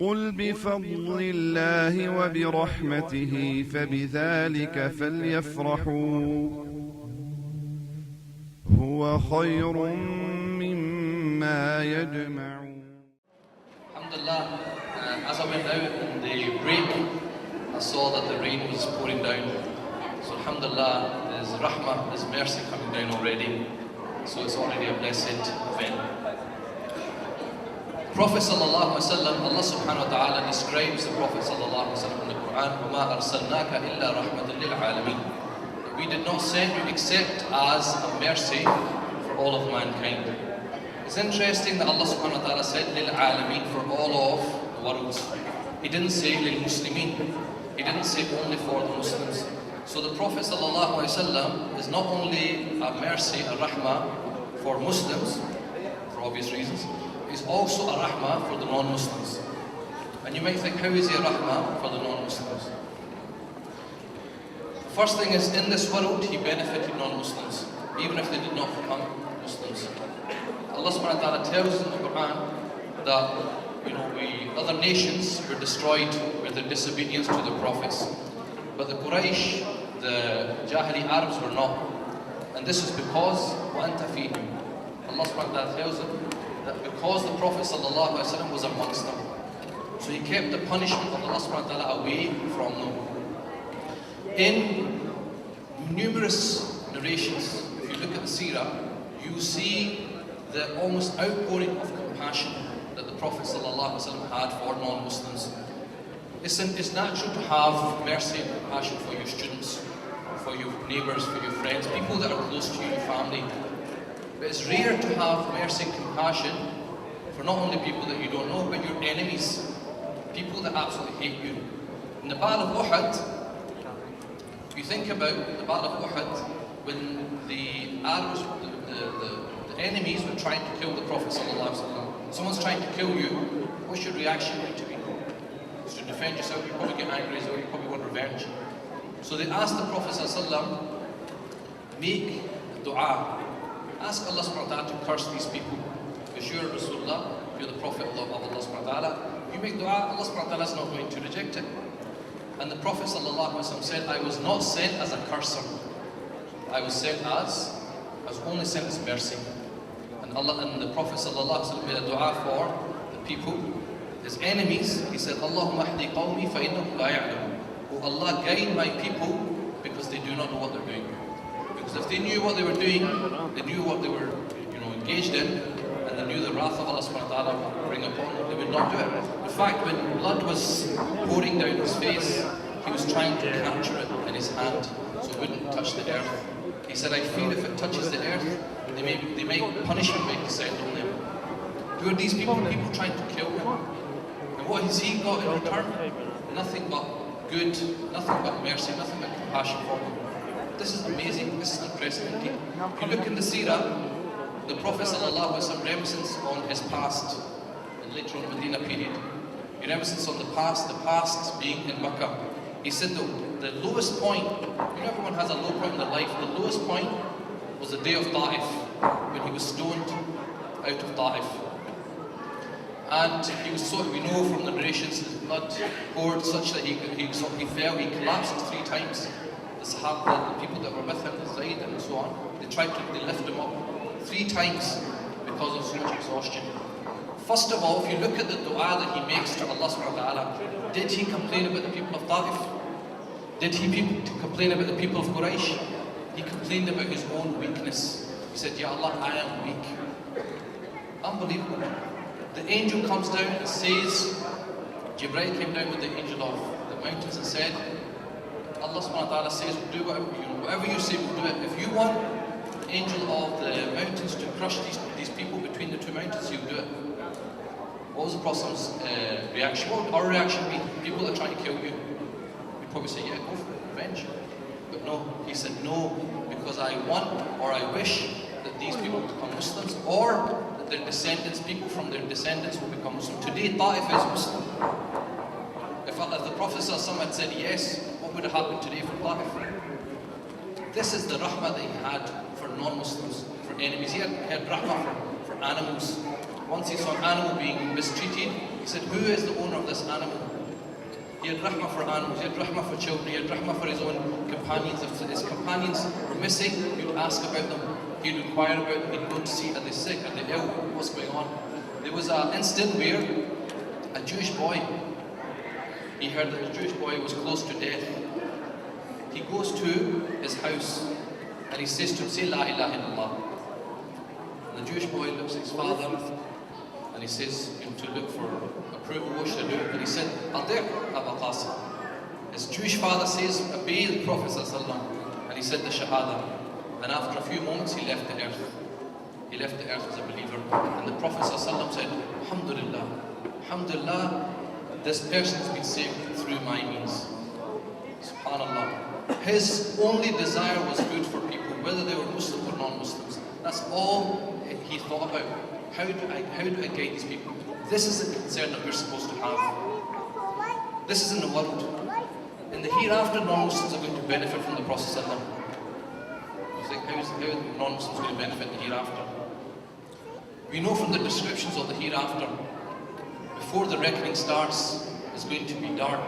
قل بفضل الله وبرحمته فبذلك فليفرحوا هو خير مما يجمعون. Alhamdulillah, as I went out in the break, I saw that the rain was pouring down. So Alhamdulillah, there's rahmah, there's mercy coming down already. So it's already a blessed event. Prophet sallallahu alaihi wasallam, Allah subhanahu wa ta'ala describes the Prophet sallallahu alaihi wasallam in the Quran, وَمَا أَرْسَلْنَاكَ إِلَّا رَحْمَةً لِلْعَالَمِينَ. We did not send you except as a mercy for all of mankind. It's interesting that Allah subhanahu wa ta'ala said لِلْعَالَمِينَ, for all of the worlds. He didn't say لِلْمُسْلِمِينَ. He didn't say only for the Muslims. So the Prophet sallallahu alaihi wasallam is not only a mercy, a rahmah for Muslims, for obvious reasons, he's also a rahmah for the non-Muslims. And you might think, how is he a rahmah for the non-Muslims? The first thing is, in this world, he benefited non-Muslims, even if they did not become Muslims. Allah subhanahu wa ta'ala tells us in the Quran that, other nations were destroyed with their disobedience to the prophets. But the Quraysh, the Jahili Arabs were not. And this is because وَأَنْتَ فِيهِمْ. Allah subhanahu wa ta'ala tells them that because the Prophet sallallahu alaihi wasallam was amongst them, so he kept the punishment of Allah subhanahu wa ta'ala away from them. In numerous narrations, if you look at the seerah, you see the almost outpouring of compassion that the Prophet sallallahu alaihi wasallam had for non-Muslims. It's natural to have mercy and compassion for your students, for your neighbours, for your friends, people that are close to you, your family. But it's rare to have mercy and compassion for not only people that you don't know, but your enemies, people that absolutely hate you. In the Battle of Uhud, if you think about the Battle of Uhud, when the Arabs, the enemies were trying to kill the Prophet sallallahu alaihi wasallam, someone's trying to kill you, what's your reaction going to be? To defend yourself, you probably get angry as well, you probably want revenge. So they asked the Prophet ﷺ, make dua. Ask Allah subhanahu wa ta'ala to curse these people. Because you're Rasulullah, you're the Prophet of Allah subhanahu wa ta'ala. You make dua, Allah subhanahu wa ta'ala is not going to reject it. And the Prophet ﷺ said, I was not sent as a curser. I was only sent as mercy. And the Prophet ﷺ made a dua for the people, his enemies. He said, Allahumma ahdi qawmi fa innahum la ya'lamun. Oh Allah, guide my people because they do not know what they're doing. Because if they knew what they were doing, they knew what they were engaged in, and they knew the wrath of Allah subhanahu wa ta'ala would bring upon them, they would not do it. In fact, when blood was pouring down his face, he was trying to capture it in his hand so it wouldn't touch the earth. He said, I fear if it touches the earth, punishment may descend on them. Who are these people? People trying to kill him. And what has he got in return? Nothing but good, nothing but mercy, nothing but compassion for him. This is amazing, this is unprecedented. If you look in the seerah, the Prophet ﷺ reminiscence on his past, and later on the Medina period. He reminiscence on the past being in Makkah. He said the lowest point, everyone has a low point in their life, the lowest point was the day of Ta'if, when he was stoned out of Ta'if. And he was we know from the narrations, his blood poured such that he fell, he collapsed 3 times. The people that were with him, the Zayd and so on, they lift him up 3 times because of so much exhaustion. First of all, if you look at the dua that he makes to Allah subhanahu wa ta'ala, did he complain about the people of Ta'if? Did he complain about the people of Quraysh? He complained about his own weakness. He said, Ya Allah, I am weak. Unbelievable. The angel comes down and says, Jibreel came down with the angel of the mountains and said, Allah subhanahu wa ta'ala says, do whatever you say, we'll do it. If you want the angel of the mountains to crush these people between the 2 mountains, he'll do it. What was the Prophet's reaction? What would our reaction be? People that are trying to kill you. We'd probably say, yeah, go for it, revenge. But no, he said, no, because I want or I wish that these people become Muslims, or that their descendants, people from their descendants will become Muslim. Today, Ta'if is Muslim. If the Prophet had said yes, what would have happened today for Ta'if? This is the rahmah that he had for non-Muslims, for enemies. He had rahmah for animals. Once he saw an animal being mistreated, He said, who is the owner of this animal? He had rahmah for animals, he had rahmah for children, he had rahmah for his own companions. If his companions were missing, he would ask about them, he'd inquire about them, he'd go to see, are they sick, are they ill, what's going on? There was an incident where a Jewish boy, he heard that the Jewish boy was close to death. He goes to his house and he says to him, say La ilaha illallah. And the Jewish boy looks at his father and he says to look for approval, what should I do? And he said, Adir Aba Qasim. His Jewish father says, obey the Prophet ﷺ. And he said the Shahada. And after a few moments he left the earth. He left the earth as a believer. And the Prophet ﷺ said, Alhamdulillah, Alhamdulillah, this person has been saved through my means. SubhanAllah. His only desire was good for people, whether they were Muslims or non-Muslims. That's all he thought about. How do I guide these people? This is the concern that we're supposed to have. This is in the world. In the hereafter, non-Muslims are going to benefit from the Prophet ﷺ. You think, how are non-Muslims going to benefit in the hereafter? We know from the descriptions of the hereafter, before the reckoning starts, it's going to be dark,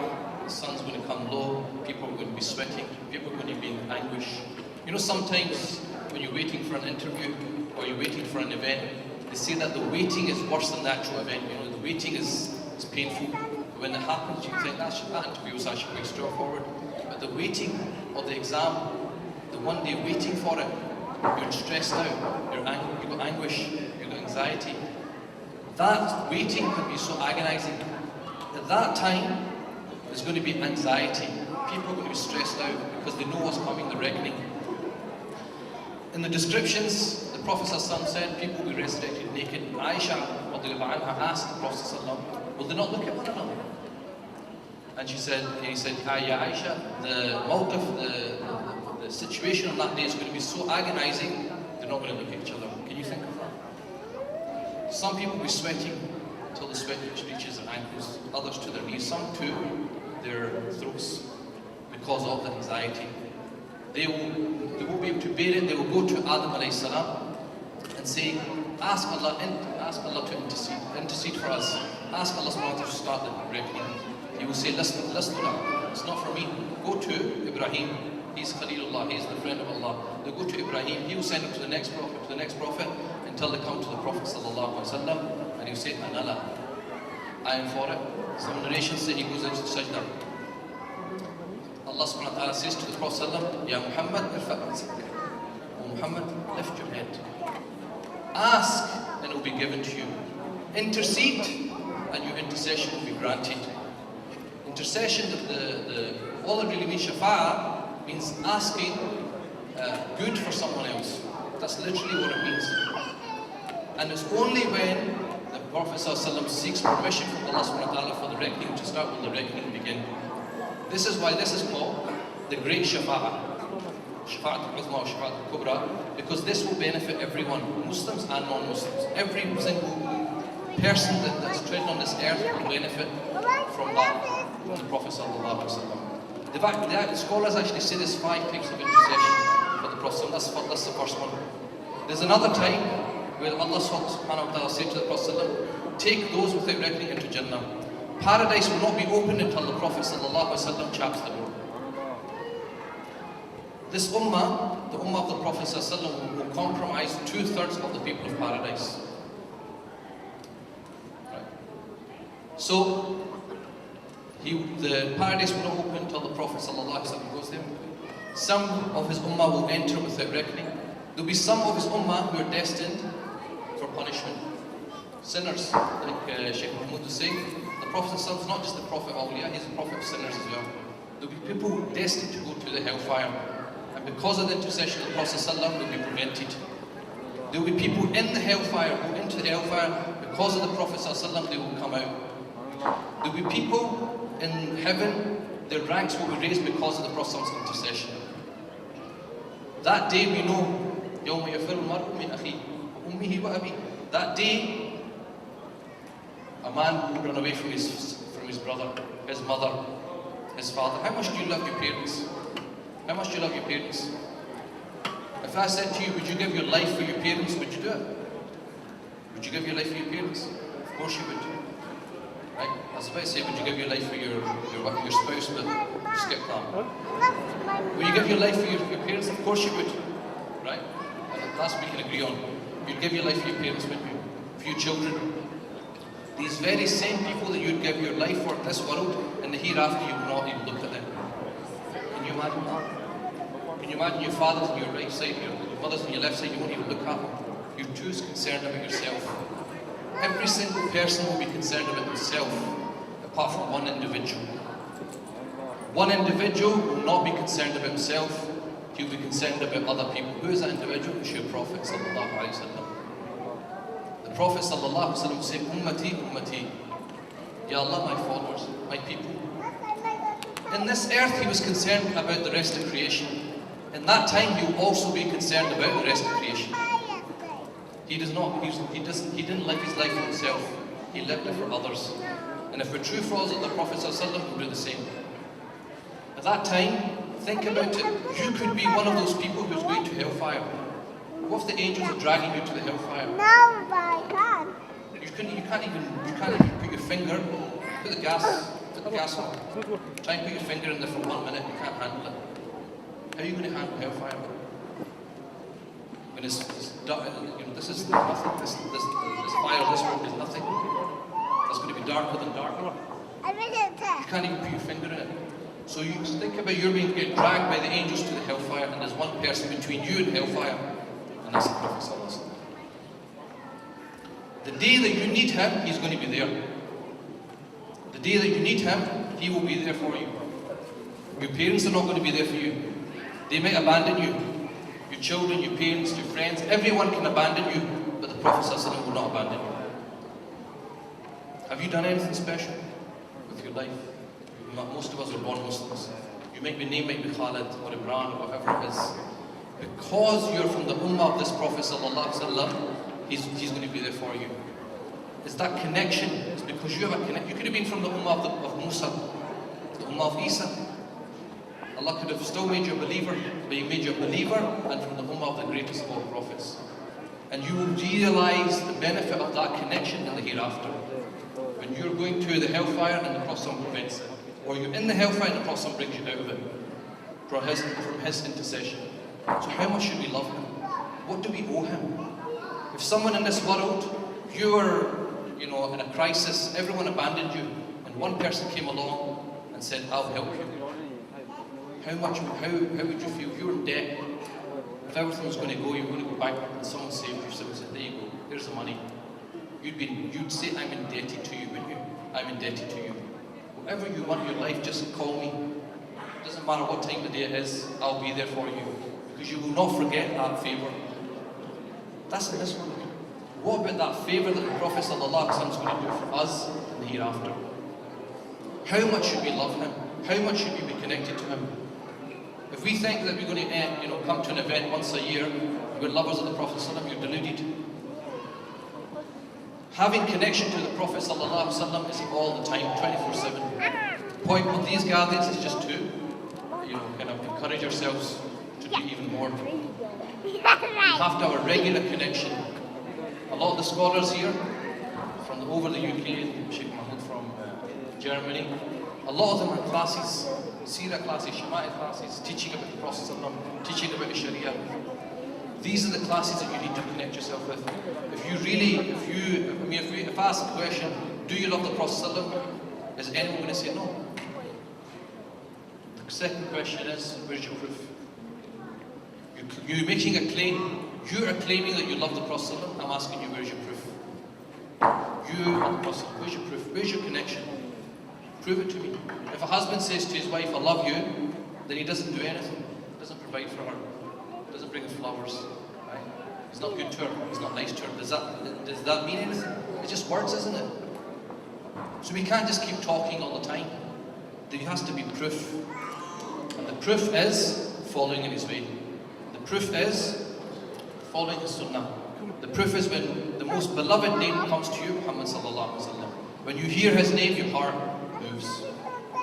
the sun's going to come low, people are going to be sweating, people are going to be in anguish. You know, sometimes when you're waiting for an interview or you're waiting for an event, they say that the waiting is worse than the actual event. You know, the waiting is painful. When it happens, you think that interview was actually quite straightforward. But the waiting of the exam, the one day waiting for it, you're stressed out, you've got anguish, you've got anxiety. That waiting can be so agonizing. At that time, there's going to be anxiety. People are going to be stressed out because they know what's coming, the reckoning. In the descriptions, the Prophet ﷺ said people will be resurrected naked. Aisha asked the Prophet ﷺ, will they not look at one another? And he said, Ya Aisha, the mawqif, the situation on that day is going to be so agonizing, they're not going to look at each other. Can you think of that? Some people will be sweating until the sweat reaches their ankles, others to their knees, some to their throats because of the anxiety. They won't be able to bear it. They will go to Adam alayhi salam and say, ask Allah to intercede for us. Ask Allah subhanahu wa ta'ala to start the reckoning. He will say, it's not for me. Go to Ibrahim. He's Khalilullah, he's the friend of Allah. They go to Ibrahim, he will send him to the next prophet, until they come to the Prophet sallallahu alaihi wasallam, and he will say, Anala, I am for it. Some narrations say he goes into the sajda. Allah subhanahu wa ta'ala says to the Prophet sallallahu Ya Muhammad, O Muhammad, lift your head. Ask, and it will be given to you. Intercede, and your intercession will be granted. Intercession, all it really means, shafa'ah, means asking good for someone else. That's literally what it means. And it's only when the Prophet ﷺ seeks permission from Allah subhanahu wa ta'ala for the reckoning to start, when the reckoning begin. This is why this is called the great shafa'ah. Shafa'at al-Uzma or Shafa'at al-Kubra, because this will benefit everyone, Muslims and non-Muslims. Every single person that's treading on this earth will benefit from that, from the Prophet sallallahu alaihi wasallam. The scholars actually say there's 5 types of intercession for the Prophet. That's the first one. There's another time where Allah subhanahu wa ta'ala said to the Prophet, take those without reckoning into Jannah. Paradise will not be opened until the Prophet sallallahu alaihi wasallam chaps the door. This ummah, the ummah of the Prophet sallallahu alaihi wasallam, will compromise 2/3 of the people of paradise. So, the paradise will not open until the Prophet ﷺ goes there. Some of his ummah will enter without reckoning. There will be some of his ummah who are destined for punishment. Sinners, like Shaykh Mahmud was saying, the Prophet ﷺ is not just the Prophet of awliya, he's the Prophet of sinners as well. There will be people destined to go to the hellfire. And because of the intercession of the Prophet ﷺ, they will be prevented. There will be people in the hellfire, go into the hellfire, because of the Prophet ﷺ, they will come out. There will be people in heaven, their ranks will be raised because of the Prophet's intercession. That day we know, that day, a man will run away from his brother, his mother, his father. How much do you love your parents? How much do you love your parents? If I said to you, would you give your life for your parents, would you do it? Would you give your life for your parents? Of course you would. Right? I was about to say, would you give your life for your spouse, but skip that. Will you give your life for your parents? Of course you would. Right? And that's what we can agree on. You'd give your life for your parents, wouldn't you? For your children. These very same people that you'd give your life for in this world, in the hereafter, you will not even look at them. Can you imagine that? Can you imagine your fathers on your right side, your mothers on your left side, you won't even look at them? You're too concerned about yourself. Every single person will be concerned about himself, apart from one individual. One individual will not be concerned about himself, he'll be concerned about other people. Who is that individual? It's your Prophet sallallahu alaihi wasallam. The Prophet sallallahu alaihi wasallam said, Ummati, Ummati. Ya Allah, my followers, my people. In this earth, he was concerned about the rest of creation. In that time, he will also be concerned about the rest of creation. He does not. He didn't live his life for himself. He lived it for others. And if we're true followers of the Prophet ﷺ, we'll do the same. At that time, think about it. You could be one of those people who's going to hellfire. What if the angels are dragging you to the hellfire? No, I can't. You can't even put your finger. Put the gas on. Try and put your finger in there for 1 minute. You can't handle it. How are you going to handle hellfire? When it's dark, this is nothing. This fire, this world is nothing. It's going to be darker than darker. You can't even put your finger in it. So you think about you're being dragged by the angels to the hellfire, and there's one person between you and hellfire, and that's the Prophet ﷺ. The day that you need him, he's going to be there. The day that you need him, he will be there for you. Your parents are not going to be there for you. They might abandon you. Your children, your parents, your friends, everyone can abandon you, but the Prophet ﷺ will not abandon you. Have you done anything special with your life? Most of us are born Muslims. Your name might be Khalid or Imran or whatever it is. Because you're from the ummah of this Prophet ﷺ, he's going to be there for you. It's that connection. It's because you have a connection. You could have been from the ummah of Musa, the ummah of Isa. Allah could have still made you a believer, but He made you a believer and from the ummah of the greatest of all prophets. And you will realize the benefit of that connection in the hereafter. When you're going to the hellfire and the Prophet prevents it, or you're in the hellfire and the Prophet brings you out of it from his intercession. So how much should we love him? What do we owe him? If someone in this world, you were in a crisis, everyone abandoned you, and one person came along and said, I'll help you. How would you feel? If you were in debt, if everything was going to go, you were going to go bankrupt, and someone saved you, someone said, there you go, here's the money. You'd say, I'm indebted to you, wouldn't you? I'm indebted to you. Whatever you want in your life, just call me. It doesn't matter what time of the day it is, I'll be there for you. Because you will not forget that favour. That's in this world. What about that favour that the Prophet ﷺ is going to do for us in the hereafter? How much should we love him? How much should we be connected to him? If we think that we're going to come to an event once a year, we're lovers of the Prophet ﷺ, you're deluded. Having connection to the Prophet ﷺ is all the time, 24/7. The point of these gatherings is just to kind of encourage ourselves to do even more. We have to have a regular connection. A lot of the scholars here, from over the UK, Shaykh Mahmud from Germany, a lot of them are classes, Seerah classes, Shema'il classes, teaching about the Prophet ﷺ, teaching about the Sharia. These are the classes that you need to connect yourself with. If I ask the question, do you love the Prophet ﷺ? Is anyone going to say no? The second question is, where's your proof? You're making a claim. You are claiming that you love the Prophet ﷺ. I'm asking you, where's your proof? You and the Prophet, where's your proof? Where's your connection? Prove it to me. If a husband says to his wife, I love you, then he doesn't do anything. He doesn't provide for her. He doesn't bring her flowers. Right? He's not good to her. He's not nice to her. Does that mean anything? It's just words, isn't it? So we can't just keep talking all the time. There has to be proof. And the proof is following in his way. The proof is following his sunnah. The proof is when the most beloved name comes to you, Muhammad sallallahu alaihi wasallam. When you hear his name, your heart moves.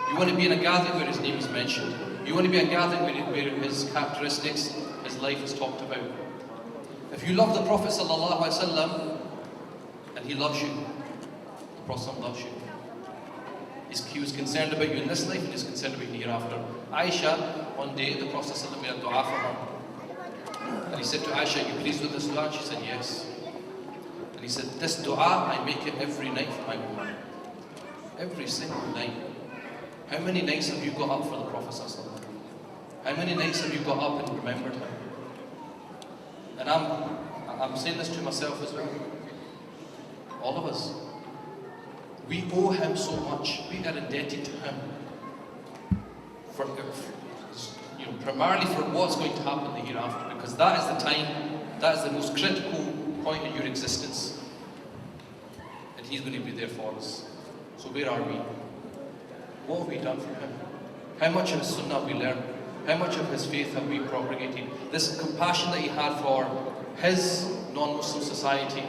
You want to be in a gathering where his name is mentioned. You want to be in a gathering where his characteristics, his life is talked about. If you love the Prophet sallallahu alaihi wasallam and he loves you, the Prophet loves you. He was concerned about you in this life and he's concerned about you hereafter. Aisha, one day the Prophet ﷺ made a dua for her. And he said to Aisha, are you pleased with this dua? And she said, yes. And he said, this dua, I make it every night for my woman. Every single night. How many nights have you got up for the Prophet ﷺ? How many nights have you got up and remembered him? And I'm saying this to myself as well. All of us. We owe him so much. We are indebted to him for, primarily for what's going to happen in the hereafter, because that is the time, that is the most critical point in your existence, and he's going to be there for us. So where are we? What have we done for him? How much of his sunnah have we learned? How much of his faith have we propagated? This compassion that he had for his non-Muslim society,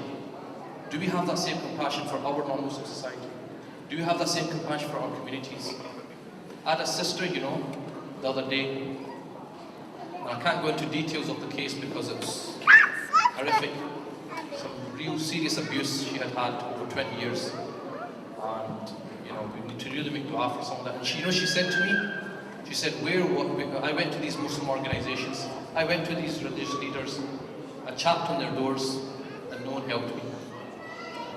do we have that same compassion for our non-Muslim society? Do we have that same compassion for our communities? I had a sister, the other day, and I can't go into details of the case because it was horrific. Some real serious abuse she had over 20 years. And, we need to really make dua for some of that. And she said to me, she said, I went to these Muslim organizations, I went to these religious leaders, I tapped on their doors, and no one helped me.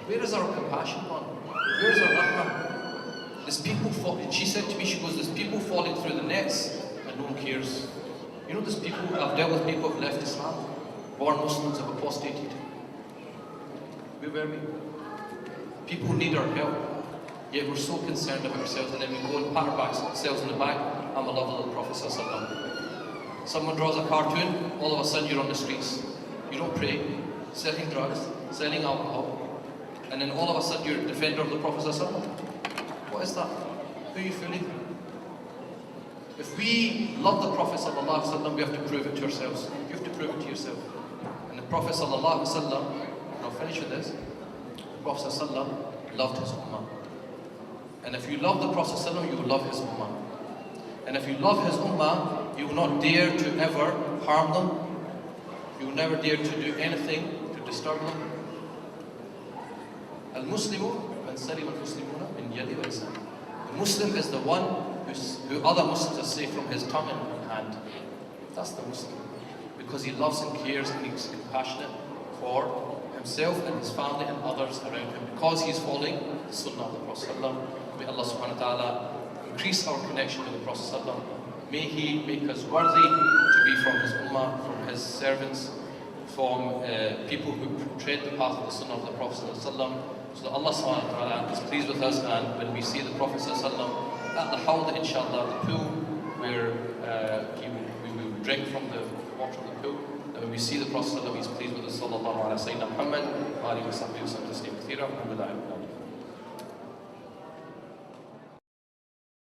Where is our compassion gone? Where is our rahmah? There's people she said to me, she goes, there's people falling through the nets, and no one cares. There's people, I've dealt with people who've left Islam, born Muslims have apostated. Where were we? People need our help, yet we're so concerned about ourselves, and then we go and pat ourselves in the back. I'm a lover of the Prophet ﷺ. Someone draws a cartoon, all of a sudden you're on the streets. You don't pray, selling drugs, selling alcohol, and then all of a sudden you're a defender of the Prophet ﷺ. What is that? Who are you fooling? If we love the Prophet ﷺ, we have to prove it to ourselves. You have to prove it to yourself. And the Prophet ﷺ, and I'll finish with this, the Prophet ﷺ loved his ummah. And if you love the Prophet ﷺ, you will love his ummah. And if you love his ummah, you will not dare to ever harm them. You will never dare to do anything to disturb them. Al-Muslimu man salim al-Muslimuna min yadi wa lisan. The Muslim is the one who other Muslims are safe from his tongue and hand. That's the Muslim. Because he loves and cares and he's compassionate for himself and his family and others around him. Because he's following the sunnah of the Prophet ﷺ. May Allah subhanahu wa ta'ala increase our connection with the Prophet ﷺ. May he make us worthy to be from his ummah, from his servants, from people who tread the path of the sunnah of the Prophet ﷺ. So that Allah subhanahu wa ta'ala is pleased with us, and when we see the Prophet ﷺ at the hawd, inshallah, the pool where we will drink from the water of the pool, and when we see the Prophet ﷺ, he's pleased with us. Sallallahu ala sayyidina Muhammad, wa alihi wa sahbihi wa sallam taslima kathira.